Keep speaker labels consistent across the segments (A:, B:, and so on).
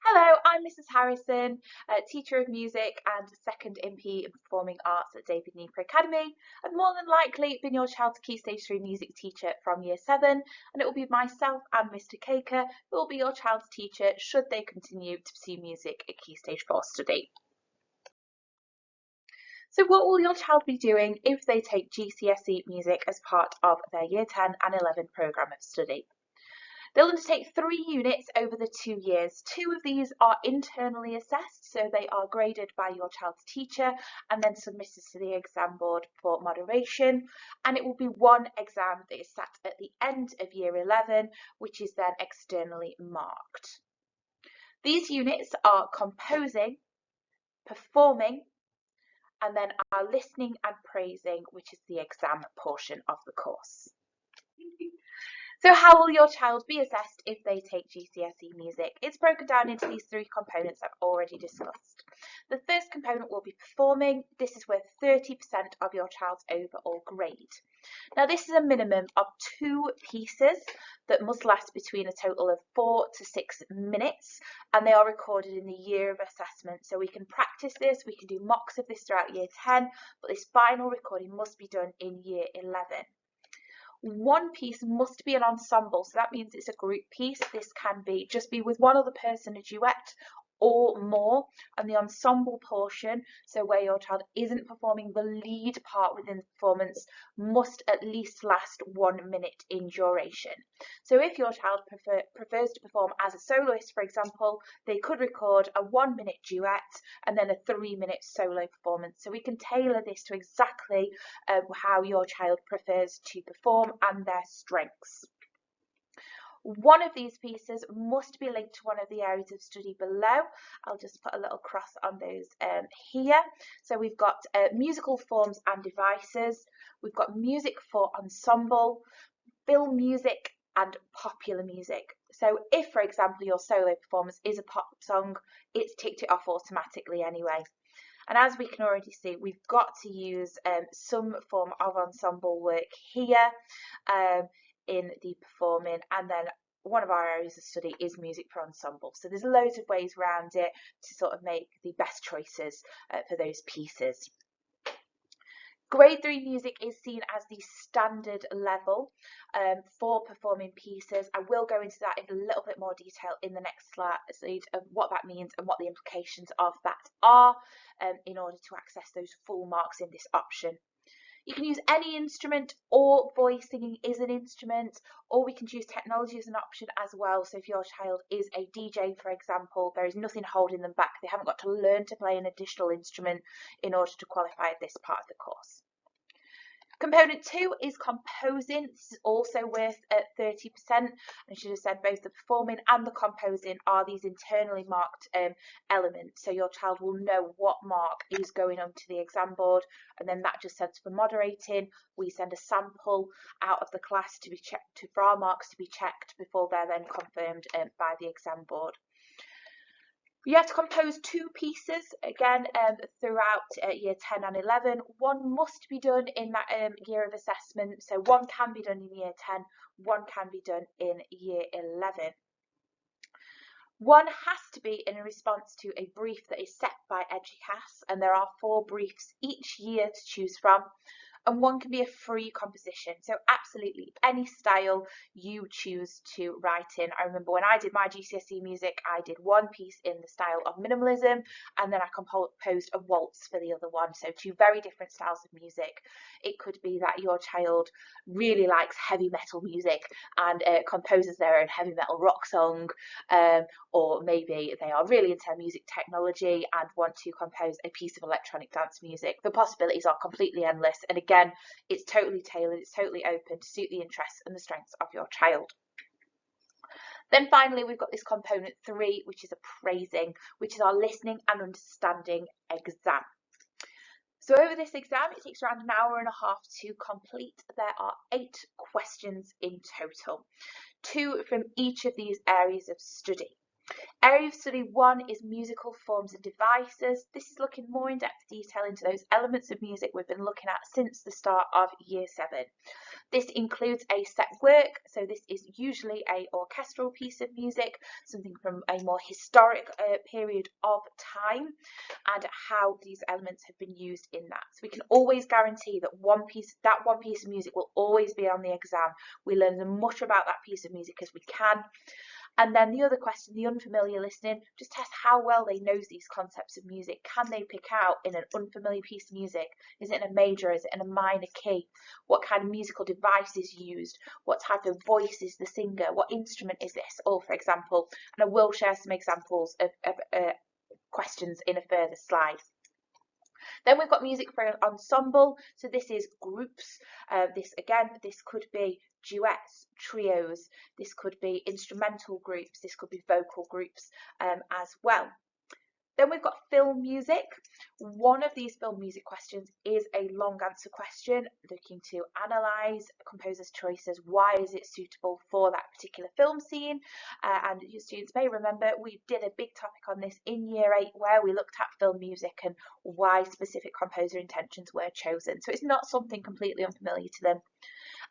A: Hello, I'm Mrs. Harrison, teacher of music and second MP in performing arts at David Nieper Academy. I've more than likely been your child's Key Stage 3 music teacher from Year 7, and it will be myself and Mr. Caker who will be your child's teacher should they continue to pursue music at Key Stage 4 study. So what will your child be doing if they take GCSE music as part of their Year 10 and 11 programme of study? They'll undertake 3 units over the 2 years. 2 of these are internally assessed, so they are graded by your child's teacher and then submitted to the exam board for moderation. And it will be 1 exam that is sat at the end of year 11, which is then externally marked. These units are composing, performing, and then our listening and praising, which is the exam portion of the course. So how will your child be assessed if they take GCSE music? It's broken down into these 3 components I've already discussed. The first component will be performing. This is worth 30% of your child's overall grade. Now this is a minimum of 2 pieces that must last between a total of 4 to 6 minutes, and they are recorded in the year of assessment. So we can practice this, we can do mocks of this throughout year 10, but this final recording must be done in year 11. 1 piece must be an ensemble, so that means it's a group piece. This can be just be with one other person, a duet or more, and the ensemble portion, so where your child isn't performing the lead part within the performance, must at least last 1 minute in duration. So if your child prefers to perform as a soloist, for example, they could record a 1-minute duet and then a 3-minute solo performance. So we can tailor this to exactly how your child prefers to perform and their strengths. 1 of these pieces must be linked to one of the areas of study below. I'll just put a little cross on those here. So we've got musical forms and devices, we've got music for ensemble, film music and popular music. So if, for example, your solo performance is a pop song, it's ticked it off automatically anyway. And as we can already see, we've got to use some form of ensemble work here in the performing, and then one of our areas of study is music for ensemble. So there's loads of ways around it to sort of make the best choices for those pieces. Grade 3 music is seen as the standard level for performing pieces. I will go into that in a little bit more detail in the next slide of what that means and what the implications of that are in order to access those full marks in this option. You can use any instrument, or voice singing is an instrument, or we can choose technology as an option as well. So if your child is a DJ, for example, there is nothing holding them back. They haven't got to learn to play an additional instrument in order to qualify this part of the course. Component 2 is composing. This is also worth 30%. I should have said both the performing and the composing are these internally marked elements. So your child will know what mark is going onto the exam board, and then that just sends for moderating. We send a sample out of the class to be checked for our marks to be checked before they're then confirmed by the exam board. You have to compose 2 pieces again throughout year 10 and 11. 1 must be done in that year of assessment. So 1 can be done in year 10, 1 can be done in year 11. 1 has to be in response to a brief that is set by EDUCAS, and there are 4 briefs each year to choose from. And 1 can be a free composition, so absolutely any style you choose to write in. I remember when I did my GCSE music, I did 1 piece in the style of minimalism, and then I composed a waltz for the other one. So 2 very different styles of music. It could be that your child really likes heavy metal music and composes their own heavy metal rock song, or maybe they are really into music technology and want to compose a piece of electronic dance music. The possibilities are completely endless, and again, it's totally tailored, it's totally open to suit the interests and the strengths of your child. Then finally, we've got this component 3, which is appraising, which is our listening and understanding exam. So over this exam, it takes around an hour and a half to complete. There are 8 questions in total, 2 from each of these areas of study. Area of Study 1 is musical forms and devices. This is looking more in depth detail into those elements of music we've been looking at since the start of Year 7. This includes a set work, so this is usually an orchestral piece of music, something from a more historic period of time, and how these elements have been used in that. So we can always guarantee that one piece of music will always be on the exam. We learn as much about that piece of music as we can. And then the other question, the unfamiliar listening, just test how well they know these concepts of music. Can they pick out in an unfamiliar piece of music? Is it in a major? Is it in a minor key? What kind of musical device is used? What type of voice is the singer? What instrument is this? Or, for example, and I will share some examples of questions in a further slide. Then we've got music for an ensemble. So this is groups. This could be duets, trios. This could be instrumental groups. This could be vocal groups as well. Then we've got film music. One of these film music questions is a long answer question looking to analyse composer's choices. Why is it suitable for that particular film scene? And your students may remember we did a big topic on this in Year 8 where we looked at film music and why specific composer intentions were chosen. So it's not something completely unfamiliar to them.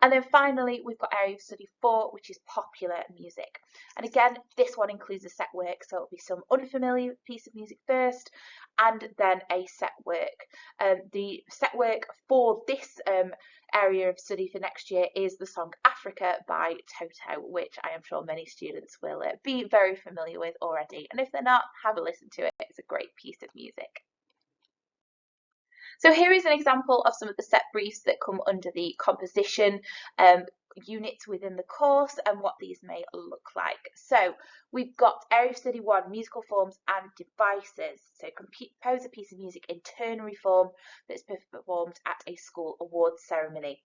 A: And then finally, we've got Area of Study 4, which is popular music. And again, this one includes a set work, so it'll be some unfamiliar piece of music first, and then a set work. The set work for this area of study for next year is the song Africa by Toto, which I am sure many students will be very familiar with already. And if they're not, have a listen to it. It's a great piece of music. So here is an example of some of the set briefs that come under the composition units within the course and what these may look like. So we've got Area of Study 1, musical forms and devices. So compose a piece of music in ternary form that's performed at a school awards ceremony.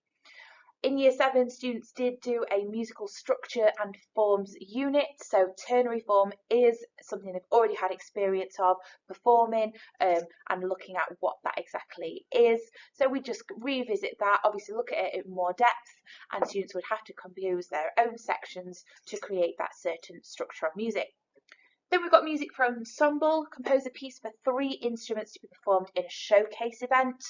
A: In Year 7, students did do a musical structure and forms unit, so ternary form is something they've already had experience of performing and looking at what that exactly is. So we just revisit that, obviously look at it in more depth, and students would have to compose their own sections to create that certain structure of music. Then we've got music for ensemble, compose a piece for 3 instruments to be performed in a showcase event.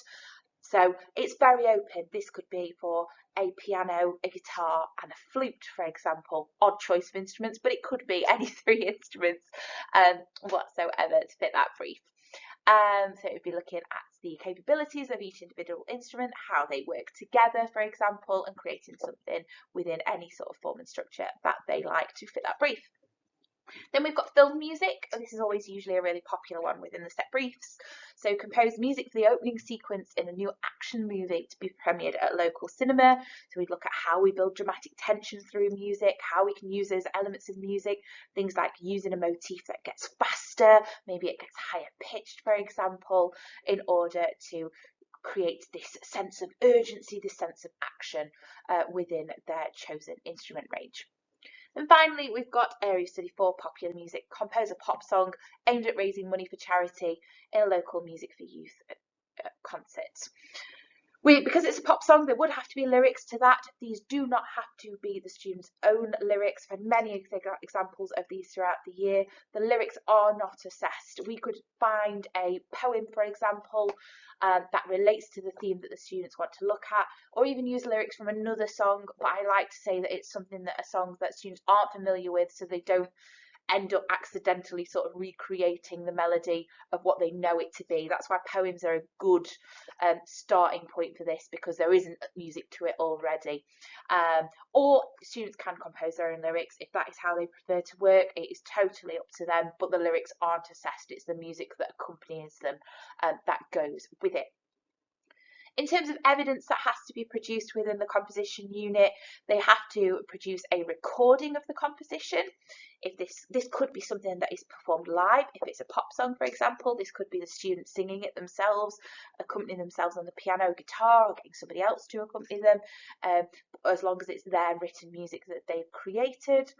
A: So it's very open. This could be for a piano, a guitar and a flute, for example. Odd choice of instruments, but it could be any 3 instruments whatsoever to fit that brief. So it would be looking at the capabilities of each individual instrument, how they work together, for example, and creating something within any sort of form and structure that they like to fit that brief. Then we've got film music. This is always usually a really popular one within the set briefs. So compose music for the opening sequence in a new action movie to be premiered at local cinema. So we'd look at how we build dramatic tension through music, how we can use those elements of music, things like using a motif that gets faster, maybe it gets higher pitched, for example, in order to create this sense of urgency, this sense of action within their chosen instrument range. And finally, we've got Area Study 4, popular music. Compose a pop song aimed at raising money for charity in a local music for youth concert. Because it's a pop song, there would have to be lyrics to that. These do not have to be the students' own lyrics. I've had many examples of these throughout the year. The lyrics are not assessed. We could find a poem, for example, that relates to the theme that the students want to look at, or even use lyrics from another song, but I like to say that it's something that a song that students aren't familiar with, so they don't end up accidentally sort of recreating the melody of what they know it to be. That's why poems are a good starting point for this, because there isn't music to it already. Or students can compose their own lyrics if that is how they prefer to work. It is totally up to them, but the lyrics aren't assessed. It's the music that accompanies them that goes with it. In terms of evidence that has to be produced within the composition unit, they have to produce a recording of the composition. If this could be something that is performed live. If it's a pop song, for example, this could be the students singing it themselves, accompanying themselves on the piano or guitar, or getting somebody else to accompany them, as long as it's their written music that they've created.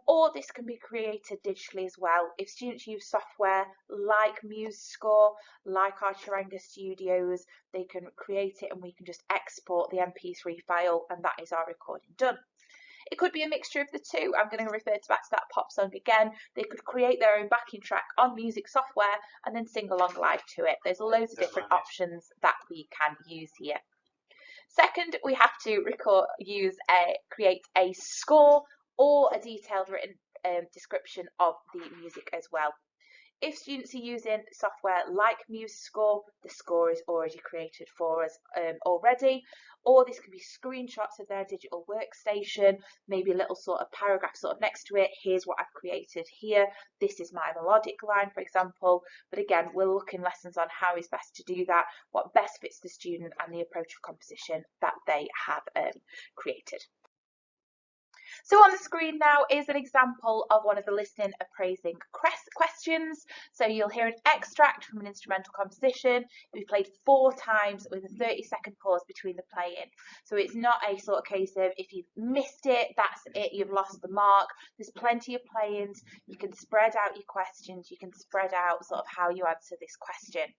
A: Or this can be created digitally as well. If students use software like MuseScore, like our Charanga Studios, they can create it and we can just export the MP3 file, and that is our recording done. It could be a mixture of the two. I'm going to refer back to that pop song again. They could create their own backing track on music software and then sing along live to it. There's loads of different options that we can use here. Second, we have to create a score or a detailed written description of the music as well. If students are using software like MuseScore, the score is already created for us already, or this can be screenshots of their digital workstation, maybe a little sort of paragraph sort of next to it. Here's what I've created here. This is my melodic line, for example. But again, we'll look in lessons on how is best to do that, what best fits the student and the approach of composition that they have created. So on the screen now is an example of one of the listening appraising questions. So you'll hear an extract from an instrumental composition. We played 4 times with a 30-second pause between the playing. So it's not a sort of case of if you've missed it, that's it, you've lost the mark. There's plenty of playings. You can spread out your questions. You can spread out sort of how you answer this question.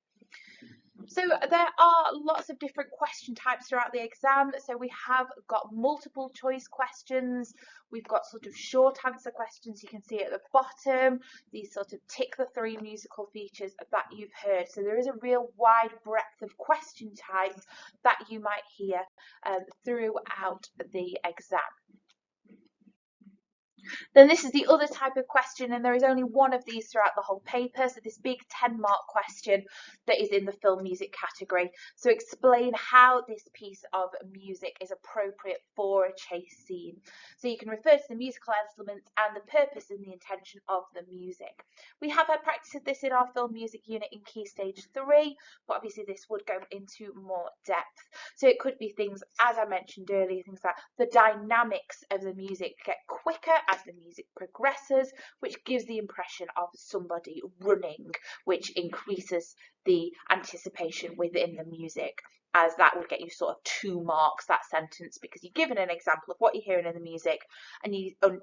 A: So there are lots of different question types throughout the exam. So we have got multiple choice questions. We've got sort of short answer questions. You can see at the bottom, these sort of tick the 3 musical features that you've heard. So there is a real wide breadth of question types that you might hear throughout the exam. Then this is the other type of question, and there is only one of these throughout the whole paper. So this big 10-mark question that is in the film music category. So explain how this piece of music is appropriate for a chase scene. So you can refer to the musical elements and the purpose and the intention of the music. We have had practice of this in our film music unit in Key Stage 3, but obviously this would go into more depth. So it could be things, as I mentioned earlier, things like the dynamics of the music get quicker as the music progresses, which gives the impression of somebody running, which increases the anticipation within the music, as that would get you sort of 2 marks, that sentence, because you're given an example of what you're hearing in the music and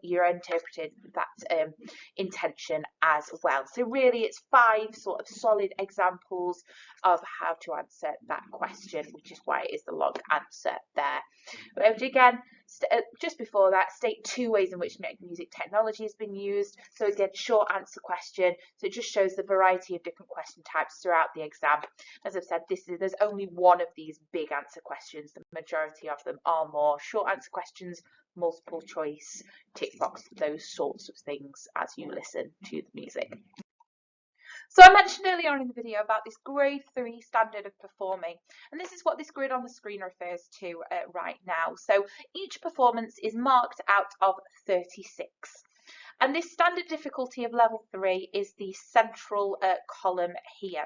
A: you're interpreting that intention as well. So really it's 5 sort of solid examples of how to answer that question, which is why it is the long answer there. But again, just before that, state 2 ways in which music technology has been used. So again, short answer question. So it just shows the variety of different question types throughout the exam. As I've said, there's only one of these big answer questions. The majority of them are more short answer questions, multiple choice, tick box, those sorts of things as you listen to the music. So I mentioned earlier on in the video about this grade 3 standard of performing, and this is what this grid on the screen refers to right now. So each performance is marked out of 36. And this standard difficulty of level 3 is the central column here.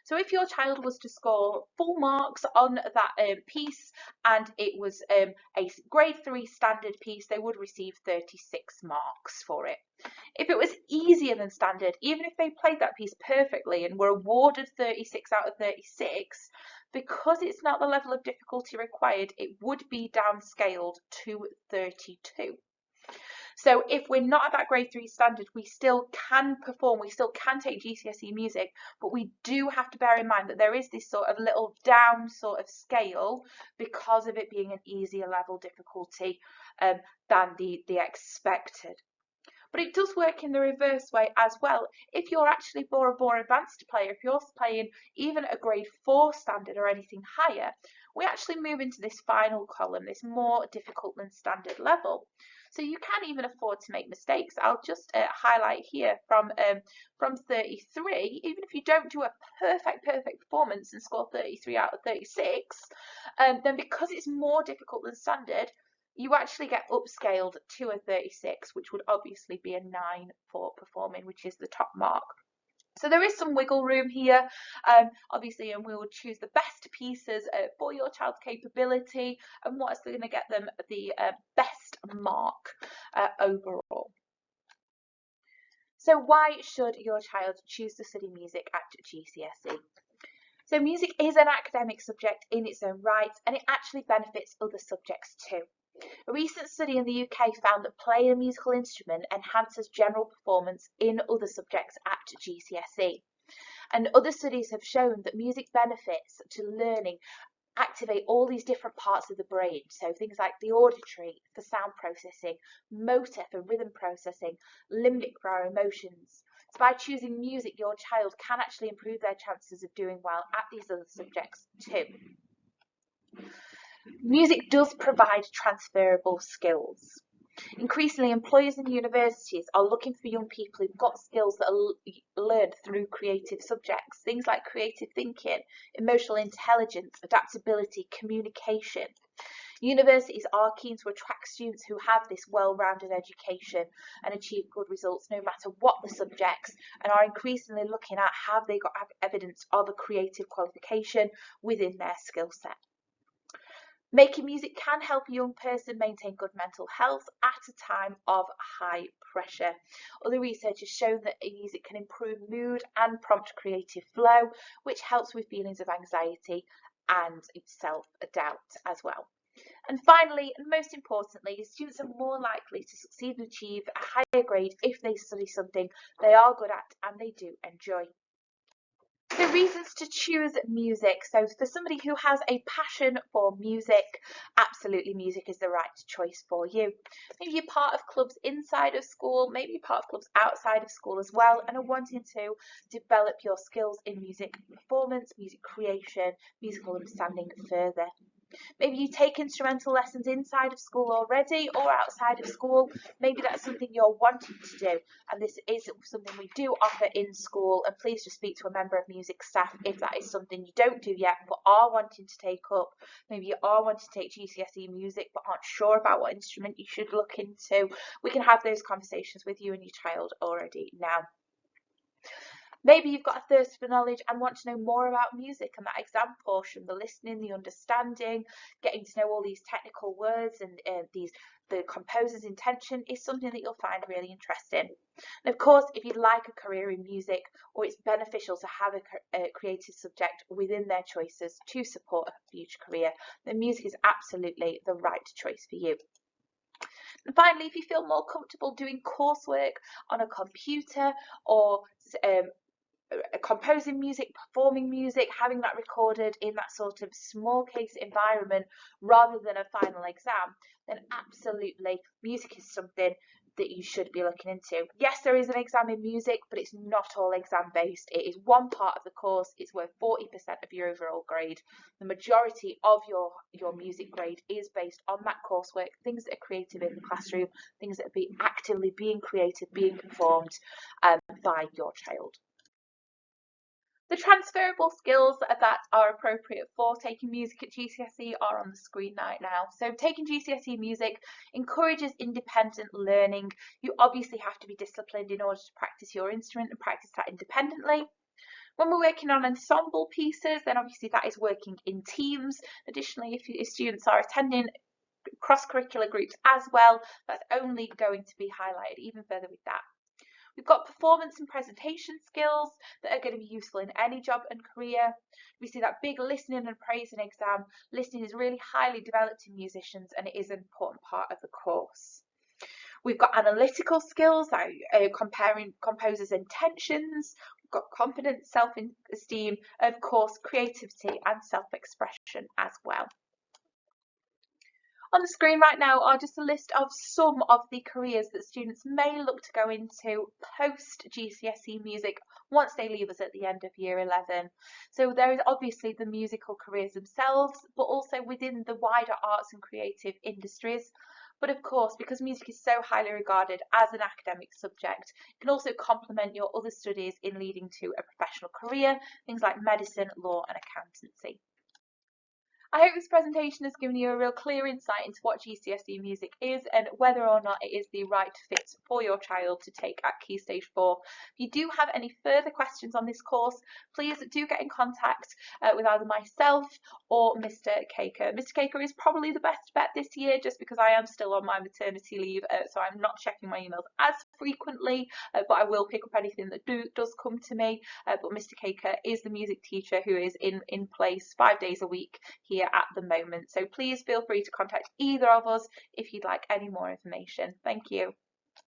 A: So if your child was to score full marks on that piece and it was a grade 3 standard piece, they would receive 36 marks for it. If it was easier than standard, even if they played that piece perfectly and were awarded 36 out of 36, because it's not the level of difficulty required, it would be downscaled to 32. So if we're not at that grade 3 standard, we still can perform, we still can take GCSE music, but we do have to bear in mind that there is this sort of little down sort of scale because of it being an easier level difficulty than the expected. But it does work in the reverse way as well. If you're actually a more advanced player, if you're playing even a grade 4 standard or anything higher, we actually move into this final column, this more difficult than standard level. So you can even afford to make mistakes. I'll just highlight here from 33, even if you don't do a perfect performance and score 33 out of 36, then because it's more difficult than standard, you actually get upscaled to a 36, which would obviously be a 9 for performing, which is the top mark. So there is some wiggle room here, obviously, and we will choose the best pieces for your child's capability and what's going to get them the best mark overall. So why should your child choose to study music at GCSE? So music is an academic subject in its own right, and it actually benefits other subjects too. A recent study in the UK found that playing a musical instrument enhances general performance in other subjects at GCSE. And other studies have shown that music benefits to learning activate all these different parts of the brain. So things like the auditory for sound processing, motor for rhythm processing, limbic for our emotions. So by choosing music, your child can actually improve their chances of doing well at these other subjects too. Music does provide transferable skills. Increasingly, employers and universities are looking for young people who've got skills that are learned through creative subjects. Things like creative thinking, emotional intelligence, adaptability, communication. Universities are keen to attract students who have this well-rounded education and achieve good results no matter what the subjects, and are increasingly looking at have they got evidence of a creative qualification within their skill set. Making music can help a young person maintain good mental health at a time of high pressure. Other research has shown that music can improve mood and prompt creative flow, which helps with feelings of anxiety and self-doubt as well. And finally, and most importantly, students are more likely to succeed and achieve a higher grade if they study something they are good at and they do enjoy. The reasons to choose music. So for somebody who has a passion for music, absolutely music is the right choice for you. Maybe you're part of clubs inside of school, maybe you're part of clubs outside of school as well, and are wanting to develop your skills in music performance, music creation, musical understanding further. Maybe you take instrumental lessons inside of school already or outside of school. Maybe that's something you're wanting to do, and this is something we do offer in school, and please just speak to a member of music staff if that is something you don't do yet but are wanting to take up. Maybe you are wanting to take GCSE music but aren't sure about what instrument you should look into. We can have those conversations with you and your child already now. Maybe you've got a thirst for knowledge and want to know more about music and that exam portion, the listening, the understanding, getting to know all these technical words and the composer's intention is something that you'll find really interesting. And of course, if you'd like a career in music, or it's beneficial to have a creative subject within their choices to support a future career, then music is absolutely the right choice for you. And finally, if you feel more comfortable doing coursework on a computer or composing music, performing music, having that recorded in that sort of small case environment rather than a final exam, then absolutely music is something that you should be looking into. Yes, there is an exam in music, but it's not all exam based. It is one part of the course. It's worth 40% of your overall grade. The majority of your music grade is based on that coursework, things that are creative in the classroom, things that are actively being created, being performed by your child. The transferable skills that are appropriate for taking music at GCSE are on the screen right now. So taking GCSE music encourages independent learning. You obviously have to be disciplined in order to practice your instrument and practice that independently. When we're working on ensemble pieces, then obviously that is working in teams. Additionally, if students are attending cross-curricular groups as well, that's only going to be highlighted even further with that. We've got performance and presentation skills that are going to be useful in any job and career. We see that big listening and praising exam. Listening is really highly developed in musicians and it is an important part of the course. We've got analytical skills, like comparing composers' intentions. We've got confidence, self-esteem, of course, creativity and self-expression as well. On the screen right now are just a list of some of the careers that students may look to go into post GCSE music once they leave us at the end of year 11. So there is obviously the musical careers themselves, but also within the wider arts and creative industries. But of course, because music is so highly regarded as an academic subject, it can also complement your other studies in leading to a professional career, things like medicine, law and accountancy. I hope this presentation has given you a real clear insight into what GCSE music is and whether or not it is the right fit for your child to take at Key Stage 4. If you do have any further questions on this course, please do get in contact with either myself or Mr. Caker. Mr. Caker is probably the best bet this year just because I am still on my maternity leave, so I'm not checking my emails as frequently, but I will pick up anything that does come to me. But Mr. Caker is the music teacher who is in place 5 days a week here at the moment. So please feel free to contact either of us if you'd like any more information. Thank you.